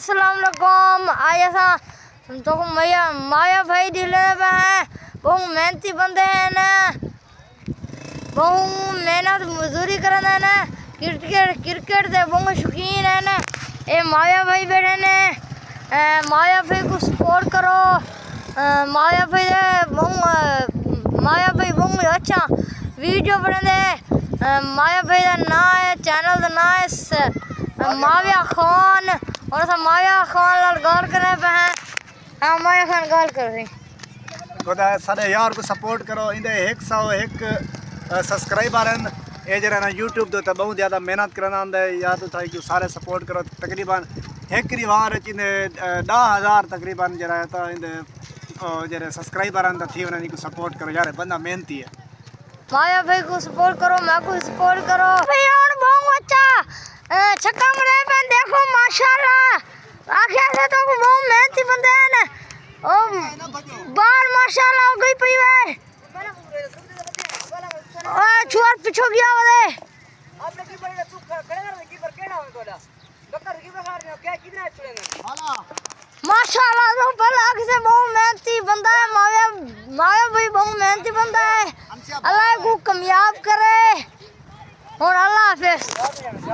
अस्सलाम वालेकुम। आज असा तो माया भाई दिले पे हैं, बहुत मेहनती बंदे हैं ना, बहुत मेहनत मजदूरी करन है ना, क्रिकेट दे बहुत शौकीन है ना। ये माया भाई बैठे ने, माया भाई को सपोर्ट करो। माया भाई बहुत अच्छा वीडियो बनाते। माया भाई का नाम है, चैनल का नाम है माविया खान, और अस माविया खान नाल गल करने पे हैं। हाँ माविया खान गल कर रही खुदा साढ़े यार को सपोर्ट करो। इंदे 101 सब्सक्राइबर हैं। ये जरा ना यूट्यूब दे तो बहुत ज़्यादा मेहनत करना आंदा है यार, तो था कि सारे सपोर्ट करो। तकरीबन एक रिवार इंदे 10,000 तकरीबन जरा तो इंदे जरा सब्सक्राइबर हैं, तो थी उन्हें को सपोर्ट करो यार, बंदा मेहनती है। माया भाई को सपोर्ट करो, मैं को सपोर्ट करो। भाई और बहुत अच्छा छक्का मारे पे देखो माशाल्लाह, आखे से तो बहुत मेहनती बंदे हैं ना। ओ बाल माशाल्लाह हो गई पई है। ओए छोर पीछे गया वाले आपने की बड़े तू खड़े कर की पर केड़ा हो तोड़ा डॉक्टर की पर खा क्या कितना चलेगा हां माशाल्लाह तो भला से बहुत मेहनती बंदा है। माया भाई बहुत मेहनती बंदा है। अल्लाह को कामयाब करे और अल्लाह हाफिज।